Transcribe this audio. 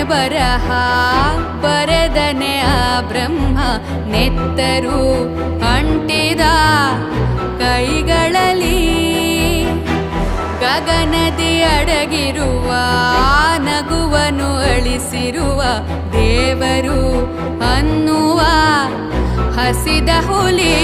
ಬರಹ ಬರೆದನೆ ಆ ಬ್ರಹ್ಮ ನೆತ್ತರು ಅಂಟಿದ ಕೈಗಳಲ್ಲಿ ಗಗನದಿ ಅಡಗಿರುವ ನಗುವನು ಅಳಿಸಿರುವ ದೇವರು ಅನ್ನುವ ಹಸಿದ ಹುಲಿ